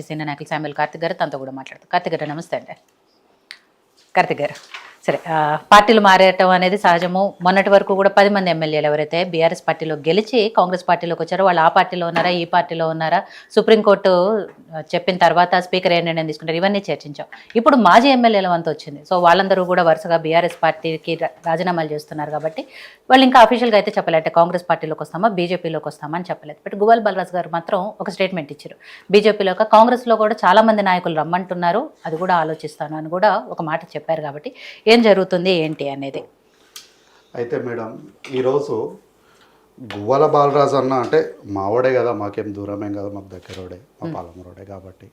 Senior నాయకులు Samuel Karthik గారు తనతో కూడా మాట్లాడతారు. కార్తిక్ గారు నమస్తే అండి. కార్తిక్ గారు సరే, పార్టీలు మారేయటం అనేది సహజము. మొన్నటి వరకు కూడా 10 మంది ఎమ్మెల్యేలు ఎవరైతే బీఆర్ఎస్ పార్టీలో గెలిచి కాంగ్రెస్ పార్టీలోకి వచ్చారో వాళ్ళు ఆ పార్టీలో ఉన్నారా, ఈ పార్టీలో ఉన్నారా, సుప్రీంకోర్టు చెప్పిన తర్వాత స్పీకర్ ఏ నిర్ణయం తీసుకుంటారు, ఇవన్నీ చర్చించాం. ఇప్పుడు మాజీ ఎమ్మెల్యేల వంతు వచ్చింది. సో వాళ్ళందరూ కూడా వరుసగా బీఆర్ఎస్ పార్టీకి రాజీనామాలు చేస్తున్నారు కాబట్టి వాళ్ళు ఇంకా అఫీషియల్గా అయితే చెప్పలేదు కాంగ్రెస్ పార్టీలోకి వస్తామా బీజేపీలోకి వస్తామా అని చెప్పలేదు. బట్ గువ్వల బాలరాజు గారు మాత్రం ఒక స్టేట్మెంట్ ఇచ్చారు. బీజేపీలో కాంగ్రెస్లో కూడా చాలా మంది నాయకులు రమ్మంటున్నారు, అది కూడా ఆలోచిస్తాను అని కూడా ఒక మాట చెప్పారు. కాబట్టి ఏం జరుగుతుంది ఏంటి అనేది. అయితే మేడం, ఈరోజు గువ్వల బాలరాజు అన్న అంటే మావాడే కదా, మాకేం దూరమేం కదా, మాకు దగ్గరోడే, మా పాలమరోడే. కాబట్టి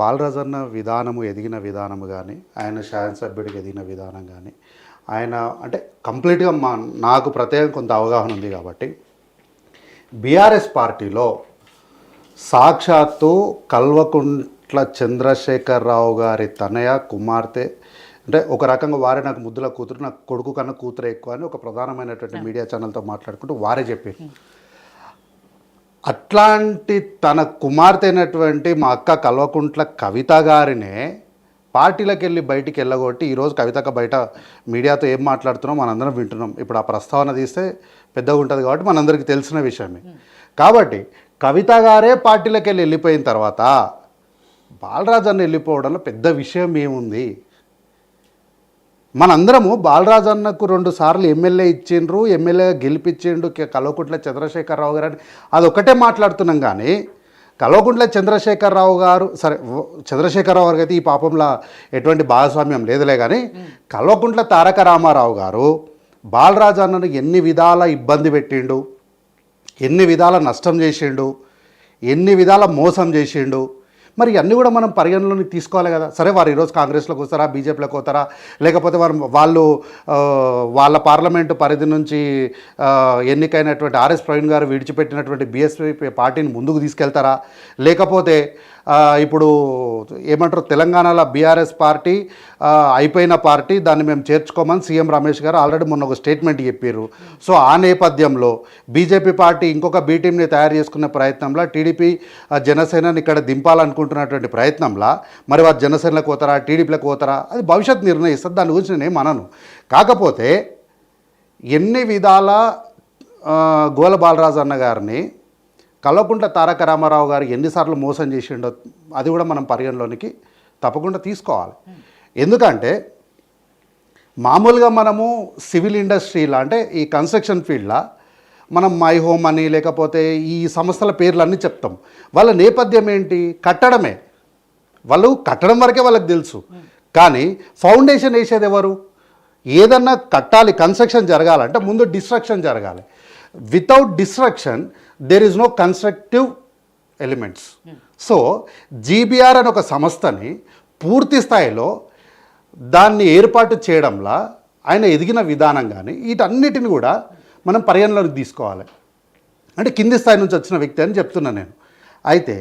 బాలరాజు అన్న విధానము, ఎదిగిన విధానము కానీ, ఆయన శాసనసభ్యుడికి ఎదిగిన విధానం కానీ, ఆయన అంటే కంప్లీట్గా నాకు ప్రత్యేకం కొంత అవగాహన ఉంది. కాబట్టి బీఆర్ఎస్ పార్టీలో సాక్షాత్తు కల్వకుంట్ల చంద్రశేఖరరావు గారి తనయ కుమార్తె, అంటే ఒక రకంగా వారే నాకు ముద్దుల కూతురు, నాకు కొడుకు కన్నా కూతురు ఎక్కువ అని ఒక ప్రధానమైనటువంటి మీడియా ఛానల్తో మాట్లాడుకుంటూ వారే చెప్పారు. అట్లాంటి తన కుమార్తె అయినటువంటి మా అక్క కల్వకుంట్ల కవిత గారినే పార్టీలకు వెళ్ళి బయటికి వెళ్ళగొట్టి ఈరోజు కవితక బయట మీడియాతో ఏం మాట్లాడుతున్నాం మనందరం వింటున్నాం. ఇప్పుడు ఆ ప్రస్తావన తీస్తే పెద్దగా ఉంటుంది కాబట్టి మనందరికీ తెలిసిన విషయమే. కాబట్టి కవిత గారే పార్టీలకు వెళ్ళిపోయిన తర్వాత బాలరాజు అన్న వెళ్ళిపోవడంలో పెద్ద విషయం ఏముంది? మనందరము బాలరాజు అన్నకు 2 సార్లు ఎమ్మెల్యే ఇచ్చిండ్రు, ఎమ్మెల్యే గెలిపించిండు కల్వకుంట్ల చంద్రశేఖరరావు గారు అని అదొక్కటే మాట్లాడుతున్నాం. కానీ కల్వకుంట్ల చంద్రశేఖరరావు గారు, సరే చంద్రశేఖరరావు గారికి అయితే ఈ పాపంలో ఎటువంటి భాగస్వామ్యం లేదులే, కానీ కల్వకుంట్ల తారక రామారావు గారు బాలరాజు అన్నను ఎన్ని విధాల ఇబ్బంది పెట్టిండు, ఎన్ని విధాల నష్టం చేసిండు, ఎన్ని విధాల మోసం చేసిండు. మరి అన్నీ కూడా మనం పరిగణలోకి తీసుకోవాలి కదా. సరే, వారు ఈరోజు కాంగ్రెస్లోకి వస్తారా, బీజేపీలోకి పోతారా, లేకపోతే వాళ్ళు వాళ్ళ పార్లమెంటు పరిధి నుంచి ఎన్నికైనటువంటి ఆర్ఎస్ ప్రవీణ్ గారు విడిచిపెట్టినటువంటి బీఎస్పీ పార్టీని ముందుకు తీసుకెళ్తారా, లేకపోతే ఇప్పుడు ఏమంటారు తెలంగాణలో బీఆర్ఎస్ పార్టీ అయిపోయిన పార్టీ, దాన్ని మేము చేర్చుకోమని సీఎం రమేష్ గారు ఆల్రెడీ మొన్న ఒక స్టేట్మెంట్ చెప్పారు. సో ఆ నేపథ్యంలో బీజేపీ పార్టీ ఇంకొక బీ టీంని తయారు చేసుకునే ప్రయత్నంలో టీడీపీ జనసేనని ఇక్కడ దింపాలనుకుంటున్నటువంటి ప్రయత్నంలో మరి వారు జనసేనలకు పోతారా, టీడీపీలకు పోతారా, అది భవిష్యత్తు నిర్ణయిస్తుంది. దాని గురించి నేను ఏమనను. కాకపోతే ఎన్ని విధాల గోల బాలరాజు అన్న గారిని కల్వకుంట్ల తారక రామారావు గారు ఎన్నిసార్లు మోసం చేసిండో అది కూడా మనం పరిగణలోనికి తప్పకుండా తీసుకోవాలి. ఎందుకంటే మామూలుగా మనము సివిల్ ఇండస్ట్రీలో అంటే ఈ కన్స్ట్రక్షన్ ఫీల్డ్లో మనం మై హోమ్ అని లేకపోతే ఈ సంస్థల పేర్లన్నీ చెప్తాం. వాళ్ళ నేపథ్యం ఏంటి? కట్టడమే. వాళ్ళు కట్టడం వరకే వాళ్ళకి తెలుసు. కానీ ఫౌండేషన్ వేసేది ఎవరు? ఏదన్నా కట్టాలి, కన్స్ట్రక్షన్ జరగాలంటే ముందు డిస్ట్రక్షన్ జరగాలి. Without destruction there is no constructive elements. So GBR అనే ఒక సంస్థని పూర్తి స్థాయిలో దాన్ని ఏర్పాటు చేయడంలో ఆయన ఎదిగిన విధానం కానీ వీటన్నిటిని కూడా మనం పరిగణలోకి తీసుకోవాలి. అంటే కింది స్థాయి నుంచి వచ్చిన వ్యక్తి అని చెప్తున్నాను నేను. అయితే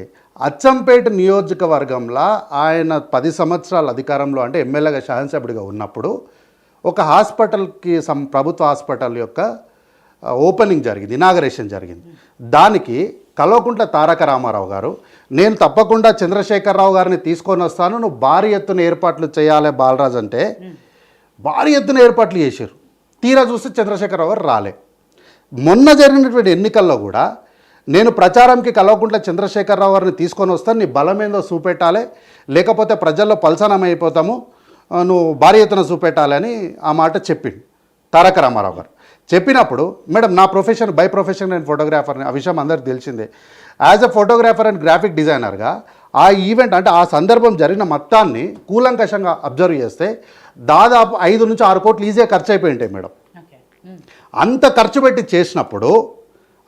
అచ్చంపేట నియోజకవర్గంలో ఆయన 10 సంవత్సరాల అధికారంలో అంటే ఎమ్మెల్యేగా శాసనసభ్యుడిగా ఉన్నప్పుడు ఒక హాస్పిటల్కి ప్రభుత్వ హాస్పిటల్ యొక్క ఓపెనింగ్ జరిగింది, ఇనాగరేషన్ జరిగింది. దానికి కల్వకుంట్ల తారక రామారావు గారు నేను తప్పకుండా చంద్రశేఖరరావు గారిని తీసుకొని వస్తాను, నువ్వు భారీ ఎత్తున ఏర్పాట్లు చేయాలి బాలరాజు అంటే భారీ ఎత్తున ఏర్పాట్లు చేశారు. తీరా చూస్తే చంద్రశేఖరరావు గారు రాలే. మొన్న జరిగినటువంటి ఎన్నికల్లో కూడా నేను ప్రచారంకి కల్వకుంట్ల చంద్రశేఖరరావు గారిని తీసుకొని వస్తాను, నీ బలమేందో చూపెట్టాలి, లేకపోతే ప్రజల్లో పల్సనమైపోతాము, నువ్వు భారీ ఎత్తున చూపెట్టాలి అని ఆ మాట చెప్పిండు తారక రామారావు గారు. చెప్పినప్పుడు మేడం నా ప్రొఫెషన్ బై ప్రొఫెషన్ నేను ఫోటోగ్రాఫర్ని, ఆ విషయం అందరికీ తెలిసిందే. As a photographer and graphic డిజైనర్గా ఆ ఈవెంట్ అంటే ఆ సందర్భం జరిగిన మొత్తాన్ని కూలంకషంగా అబ్జర్వ్ చేస్తే దాదాపు 5 నుంచి 6 కోట్లు ఈజీగా ఖర్చు అయిపోయి ఉంటాయి మేడం. అంత ఖర్చు పెట్టి చేసినప్పుడు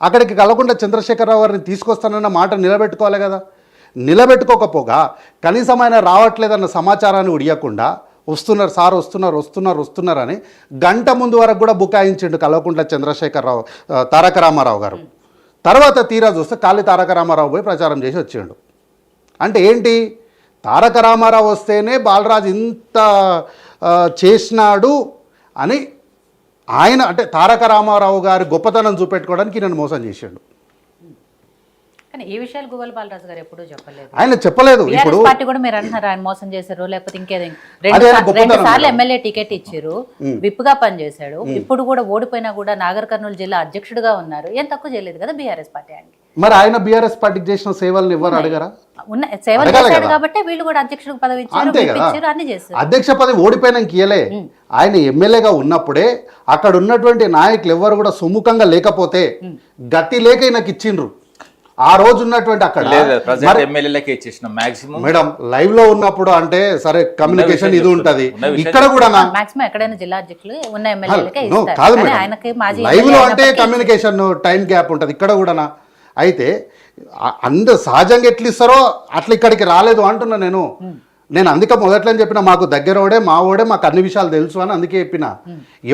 అక్కడికి కల్వకుంట్ల చంద్రశేఖరరావు గారిని తీసుకొస్తానన్న మాట నిలబెట్టుకోవాలి కదా. నిలబెట్టుకోకపోగా కనీసం ఆయన రావట్లేదన్న సమాచారాన్ని ఉడియకుండా వస్తున్నారు సార్ వస్తున్నారు అని గంట ముందు వరకు కూడా బుకాయించిండు కల్వకుంట్ల చంద్రశేఖరరావు తారక రామారావు గారు. తర్వాత తీరా చూస్తే ఖాళీ తారక రామారావు పోయి ప్రచారం చేసి వచ్చిండు. అంటే ఏంటి? తారక రామారావు వస్తేనే బాలరాజు ఇంత చేసినాడు అని ఆయన అంటే తారక రామారావు గారి గొప్పతనం చూపెట్టుకోవడానికి నన్ను మోసం చేసిండు. కానీ ఈ విషయాలు గువ్వల బాలరాజు గారు ఎప్పుడూ చెప్పలేదు. ఆయన చెప్పలేదు. ఇప్పుడు పార్టీ కూడా మీరు అంటున్నారు ఆయన మోసం చేశారు, లేకపోతే ఇంకేదో అదే రెండు సార్లు ఎమ్మెల్యే టికెట్ ఇచ్చారు, విప్ గా పనిచేశాడు, ఇప్పుడు కూడా ఓడిపోయినా కూడా నాగర్ కర్నూలు జిల్లా అధ్యక్షుడిగా ఉన్నారు, ఏం తక్కువ చేయలేదు కదా బీఆర్ఎస్ పార్టీ ఆయనకి. మరి ఆయన బీఆర్ఎస్ పార్టీకి చేసిన సేవలను ఎవరు అడగరా? సేవలు చేశాడు కాబట్టి వీళ్ళు కూడా అధ్యక్షుడికి పదవి ఇచ్చారు, అన్ని చేశారు. అధ్యక్ష పదవి ఓడిపోయినాక ఇయ్యలే, ఆయన ఎమ్మెల్యేగా ఉన్నప్పుడే అక్కడ ఉన్నటువంటి నాయకులు ఎవరు కూడా సుముఖంగా లేకపోతే గతి లేక నాకు ఇచ్చిండ్రు. ఆ రోజు ఉన్నటువంటి అక్కడ మేడం లైవ్ లో ఉన్నప్పుడు అంటే సరే కమ్యూనికేషన్ ఇది ఉంటది, ఇక్కడ కూడా మాక్సిమం ఎక్కడైనా జిల్లా అధ్యక్షులు ఉన్న ఎమ్మెల్యేలకే కాదు మేడం, లైవ్ లో అంటే కమ్యూనికేషన్ టైం గ్యాప్ ఉంటది, ఇక్కడ కూడా. అయితే అందరు సహజంగా ఎట్లా ఇస్తారో అట్లా ఇక్కడికి రాలేదు అంటున్నా నేను అందుకే మొదట్లో చెప్పిన మాకు దగ్గరోడే మా ఓడే మాకు అన్ని విషయాలు తెలుసు అని అందుకే చెప్పిన.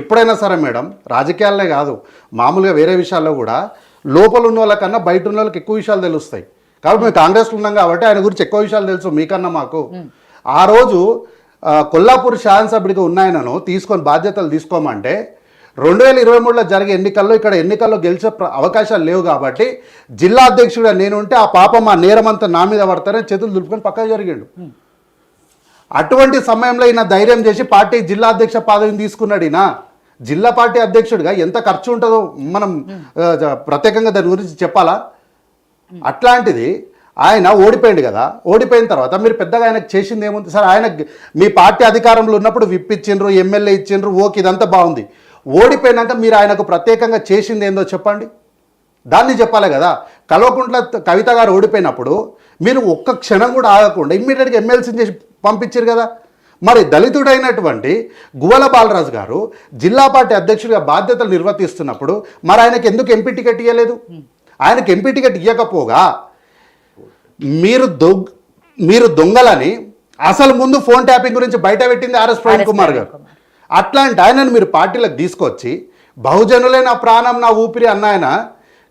ఎప్పుడైనా సరే మేడం, రాజకీయాలనే కాదు మామూలుగా వేరే విషయాల్లో కూడా లోపల ఉన్న వాళ్ళకన్నా బయట ఉన్న వాళ్ళకి ఎక్కువ విషయాలు తెలుస్తాయి. కాబట్టి మేము కాంగ్రెస్లో ఉన్నాం కాబట్టి ఆయన గురించి ఎక్కువ విషయాలు తెలుసు మీకన్నా మాకు. ఆ రోజు కొల్లాపూర్ శాసనసభ్యుడిగా ఉన్నాయనను తీసుకొని బాధ్యతలు తీసుకోమంటే 2023లో జరిగే ఎన్నికల్లో ఇక్కడ ఎన్నికల్లో గెలిచే అవకాశాలు లేవు కాబట్టి జిల్లా అధ్యక్షుడిగా నేను ఉంటే ఆ పాపం ఆ నేరమంతా నా మీద పడతారని చేతులు దులుపుకొని పక్కకు జరిగాడు. అటువంటి సమయంలో ఈయన ధైర్యం చేసి పార్టీ జిల్లా అధ్యక్ష పదవిని తీసుకున్నాడు. ఈయన జిల్లా పార్టీ అధ్యక్షుడిగా ఎంత ఖర్చు ఉంటుందో మనం ప్రత్యేకంగా దాని గురించి చెప్పాలా? అట్లాంటిది ఆయన ఓడిపోయింది కదా, ఓడిపోయిన తర్వాత మీరు పెద్దగా ఆయనకు చేసింది ఏముంది సార్? ఆయన మీ పార్టీ అధికారంలో ఉన్నప్పుడు విప్ ఇచ్చిండ్రు, ఎమ్మెల్యే ఇచ్చిండ్రు, ఓకే ఇదంతా బాగుంది. ఓడిపోయినాక మీరు ఆయనకు ప్రత్యేకంగా చేసింది ఏందో చెప్పండి, దాన్ని చెప్పాలి కదా. కల్వకుంట్ల కవిత గారు ఓడిపోయినప్పుడు మీరు ఒక్క క్షణం కూడా ఆగకుండా ఇమ్మీడియట్గా ఎమ్మెల్సీని చేసి పంపించారు కదా. మరి దళితుడైనటువంటి గువ్వల బాలరాజు గారు జిల్లా పార్టీ అధ్యక్షుడిగా బాధ్యతలు నిర్వర్తిస్తున్నప్పుడు మరి ఆయనకు ఎందుకు ఎంపీ టికెట్ ఇవ్వలేదు? ఆయనకు ఎంపీ టికెట్ ఇవ్వకపోగా మీరు దొంగలని అసలు ముందు ఫోన్ ట్యాపింగ్ గురించి బయట పెట్టింది ఆర్ఎస్ ప్రవీణ్ కుమార్ గారు. అట్లాంటి ఆయనను మీరు పార్టీలకు తీసుకొచ్చి బహుజనులే నా ప్రాణం నా ఊపిరి అన్న ఆయన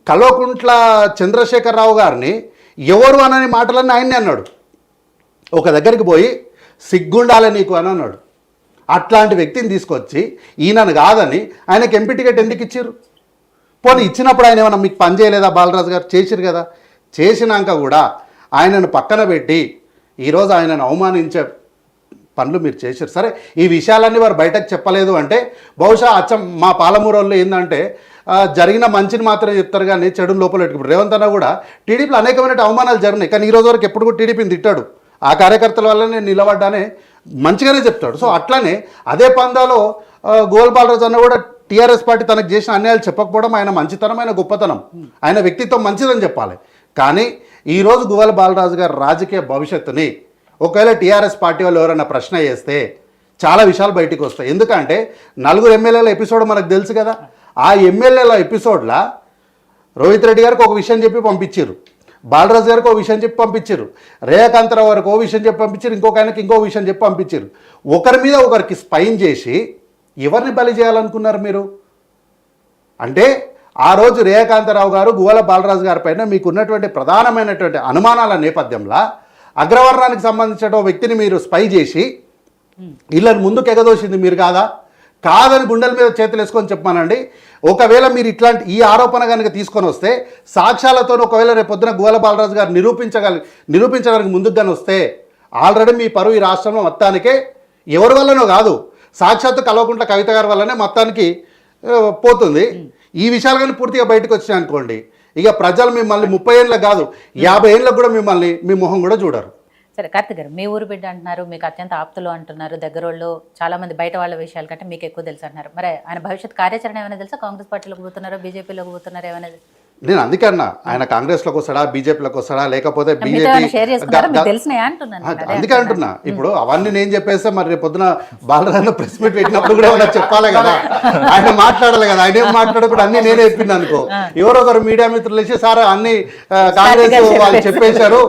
కల్వకుంట్ల చంద్రశేఖరరావు గారిని ఎవరు అనని మాటలన్నీ ఆయన్ని అన్నాడు. ఒక దగ్గరికి పోయి సిగ్గుండాలి నీకు అని అన్నాడు. అట్లాంటి వ్యక్తిని తీసుకొచ్చి ఈయనను కాదని ఆయనకి ఎంపీ టికెట్ ఎందుకు ఇచ్చారు? పోనీ ఇచ్చినప్పుడు ఆయన ఏమన్నా మీకు పని చేయలేదా? బాలరాజు గారు చేసిరు కదా. చేసినాక కూడా ఆయనను పక్కన పెట్టి ఈరోజు ఆయనను అవమానించే పనులు మీరు చేశారు. సరే ఈ విషయాలన్నీ వారు బయటకు చెప్పలేదు అంటే బహుశా అచ్చం మా పాలమూరు వాళ్ళు ఏంటంటే జరిగిన మంచిని మాత్రమే చెప్తారు కానీ చెడు లోపల పెట్టుకుంటారు. రేవంత్ అన్న కూడా టీడీపీలో అనేకమైన అవమానాలు జరిగినాయి, కానీ ఈరోజు వరకు ఎప్పుడు కూడా టీడీపీని తిట్టాడు. ఆ కార్యకర్తల వల్లనే నిలబడ్డానే మంచిగానే చెప్తాడు. సో అట్లానే అదే పందాలో గోల్ బాలరాజు అన్న కూడా టీఆర్ఎస్ పార్టీ తనకు చేసిన అన్యాయాలు చెప్పకపోవడం ఆయన మంచితనం, ఆయన గొప్పతనం, ఆయన వ్యక్తిత్వం మంచిదని చెప్పాలి. కానీ ఈరోజు గువ్వల బాలరాజు గారి రాజకీయ భవిష్యత్తుని ఒకవేళ టీఆర్ఎస్ పార్టీ వాళ్ళు ఎవరైనా ప్రశ్న చేస్తే చాలా విషయాలు బయటికి వస్తాయి. ఎందుకంటే 4 ఎమ్మెల్యేల ఎపిసోడ్ మనకు తెలుసు కదా. ఆ ఎమ్మెల్యేల ఎపిసోడ్లో రోహిత్ రెడ్డి గారికి ఒక విషయం చెప్పి పంపించారు, బాలరాజు గారికి ఒక విషయం చెప్పి పంపించారు, రేఖాంతరావు గారికి ఒక విషయం చెప్పి పంపించారు, ఇంకొక ఆయనకి ఇంకో విషయం చెప్పి పంపించారు. ఒకరి మీద ఒకరికి స్పైన్ చేసి ఎవరిని బలి చేయాలనుకున్నారు మీరు? అంటే ఆ రోజు రేఖాంతరావు గారు గువ్వల బాలరాజు గారి పైన మీకున్నటువంటి ప్రధానమైనటువంటి అనుమానాల నేపథ్యంలో అగ్రవర్ణానికి సంబంధించిన వ్యక్తిని మీరు స్పై చేసి వీళ్ళని ముందుకు ఎగదోసింది మీరు కాదని గుండెల మీద చేతులు వేసుకొని చెప్పానండి. ఒకవేళ మీరు ఇట్లాంటి ఈ ఆరోపణ కనుక తీసుకొని వస్తే సాక్ష్యాలతో ఒకవేళ రేపు పొద్దున గువ్వల బాలరాజు గారు నిరూపించడానికి ముందుకు కానీ వస్తే ఆల్రెడీ మీ పరువు ఈ రాష్ట్రంలో మొత్తానికే ఎవరి వల్లనో కాదు, సాక్షాత్తు కల్వకుంట్ల కవిత గారి వల్లనే మొత్తానికి పోతుంది. ఈ విషయాలు కానీ పూర్తిగా బయటకు వచ్చినాయి అనుకోండి, ఇక ప్రజలు మిమ్మల్ని 30 ఏళ్ళకి కాదు 50 ఏళ్ళకు కూడా మిమ్మల్ని మీ మొహం కూడా చూడరు. సరే కార్తిక్ గారు, మీ ఊరు బిడ్డ అంటున్నారు, మీకు అత్యంత ఆప్తులు అంటున్నారు, దగ్గర వాళ్ళు చాలా మంది బయట వాళ్ళ విషయాల కంటే మీకు ఎక్కువ తెలుసు అంటున్నారు. మరి ఆయన భవిష్యత్ కార్యాచరణ ఏమైనా తెలుసా? కాంగ్రెస్ పార్టీలోకి పోతున్నారో బీజేపీలోకి పోతున్నారో ఏమైనా? నేను అందుకే అన్నా ఆయన కాంగ్రెస్లోకి వస్తాడా, బీజేపీలోకి వస్తాడా, లేకపోతే బీజేపీ అందుకే అంటున్నా. ఇప్పుడు అవన్నీ నేను చెప్పేస్తే మరి రేపు పొద్దున బాలరాజు ప్రెస్ మీట్ పెట్టినప్పుడు కూడా ఏమన్నా చెప్పాలి కదా, ఆయన మాట్లాడాలి కదా. ఆయన ఏం మాట్లాడకుండా అన్ని నేనే చెప్పింది అనుకో, ఎవరో ఒకరు మీడియా మిత్రులు వేసి సార్ అన్ని కాంగ్రెస్ వాళ్ళు చెప్పేశారు,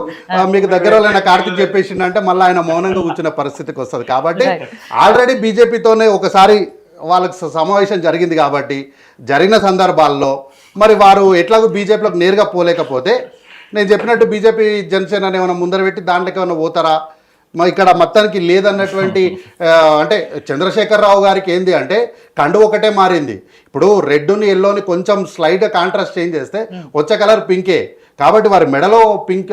మీకు దగ్గర వాళ్ళైనా కార్తీక్ చెప్పేసిండు అంటే మళ్ళీ ఆయన మౌనంగా కూర్చున్న పరిస్థితికి వస్తుంది. కాబట్టి ఆల్రెడీ బీజేపీతోనే ఒకసారి వాళ్ళకి సమావేశం జరిగింది కాబట్టి జరిగిన సందర్భాల్లో మరి వారు ఎట్లాగో బీజేపీలోకి నేరుగా పోలేకపోతే నేను చెప్పినట్టు బీజేపీ జనసేన ఏమైనా ముందర పెట్టి దాంట్లోకి ఏమైనా పోతారా? మరి ఇక్కడ మొత్తానికి లేదన్నటువంటి అంటే చంద్రశేఖరరావు గారికి ఏంది అంటే కండు ఒకటే మారింది. ఇప్పుడు రెడ్ని ఎల్లోని కొంచెం స్లైడ్గా కాంట్రాస్ట్ చేంజ్ చేస్తే వచ్చే కలర్ పింకే, కాబట్టి వారి మెడలో పింక్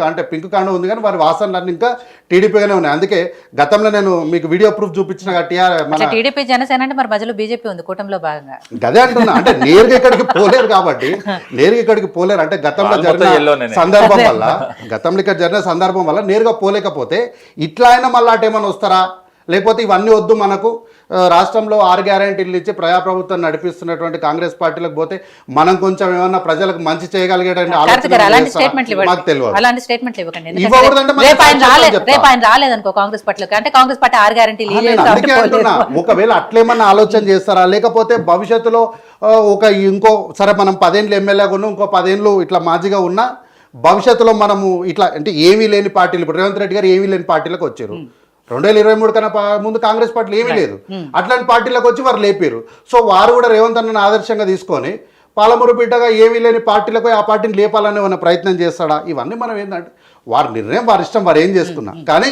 కాండం ఉంది కానీ వారి వాసనలన్నీ ఇంకా టీడీపీగానే ఉన్నాయి. అందుకే గతంలో నేను మీకు వీడియో ప్రూఫ్ చూపించిన మన టీడీపీ జనసేన అంటే మరి మధ్యలో బీజేపీ ఉంది కూటమిలో భాగంగా. గదే అంటున్నా, అంటే నేరుగా ఇక్కడికి పోలేరు కాబట్టి అంటే గతంలో జరిగిన సందర్భం వల్ల నేరుగా పోలేకపోతే ఇట్లా అయినా మళ్ళీ అటేమన్నా వస్తారా, లేకపోతే ఇవన్నీ వద్దు మనకు రాష్ట్రంలో 6 గ్యారెంటీలు ఇచ్చి ప్రజాప్రభుత్వం నడిపిస్తున్నటువంటి కాంగ్రెస్ పార్టీలకు పోతే మనం కొంచెం ఏమన్నా ప్రజలకు మంచి చేయగలిగేటువంటి మాకు తెలియదు. అలాంటి స్టేట్మెంట్లు ఇవ్వకండి. రేపు ఆయన రాలేదనుకో కాంగ్రెస్ పార్టీలోకి, అంటే కాంగ్రెస్ పార్టీ 6 గ్యారెంటీలు అందుకే అంటున్నా, ఒకవేళ అట్లేమన్నా ఆలోచన చేస్తారా, లేకపోతే భవిష్యత్తులో ఇంకో సరే మనం 10 ఏళ్ళు ఎమ్మెల్యేగా ఉన్నా, ఇంకో 10 ఏళ్ళు ఇట్లా మాజీగా ఉన్నా, భవిష్యత్తులో మనము ఇట్లా అంటే ఏమీ లేని పార్టీలు, ఇప్పుడు రేవంత్ రెడ్డి గారు ఏమీ లేని పార్టీలకు వచ్చారు. 2023 కన్నా ముందు కాంగ్రెస్ పార్టీలు ఏమీ లేదు, అట్లాంటి పార్టీలకు వచ్చి వారు లేపారు. సో వారు కూడా రేవంత్ అన్నను ఆదర్శంగా తీసుకొని పాలమూరు బిడ్డగా ఏమీ లేని పార్టీలకు ఆ పార్టీని లేపాలని ఉన్న ప్రయత్నం చేస్తాడా? ఇవన్నీ మనం ఏంటంటే వారి నిర్ణయం, వారి ఇష్టం, వారు ఏం చేసుకున్నా. కానీ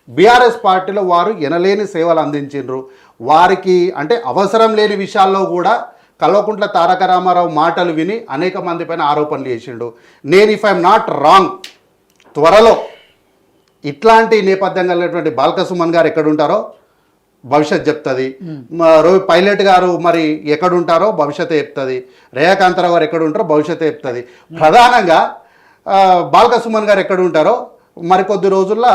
బీఆర్ఎస్ పార్టీలో వారు ఎనలేని సేవలు అందించిండ్రు. వారికి అంటే అవసరం లేని విషయాల్లో కూడా కల్వకుంట్ల తారక రామారావు మాటలు విని అనేక మంది పైన ఆరోపణలు చేసిండు. నేను ఇఫ్ ఐఎమ్ నాట్ రాంగ్, త్వరలో ఇట్లాంటి నేపథ్యం కలిగినటువంటి బాల్క సుమన్ గారు ఎక్కడుంటారో భవిష్యత్ చెప్తుంది. పైలట్ గారు మరి ఎక్కడుంటారో భవిష్యత్ చెప్తుంది. రేఖాకాంతరావు గారు ఎక్కడ ఉంటారో భవిష్యత్ చెప్తుంది. ప్రధానంగా బాల్క సుమన్ గారు ఎక్కడ ఉంటారో మరికొద్ది రోజుల్లో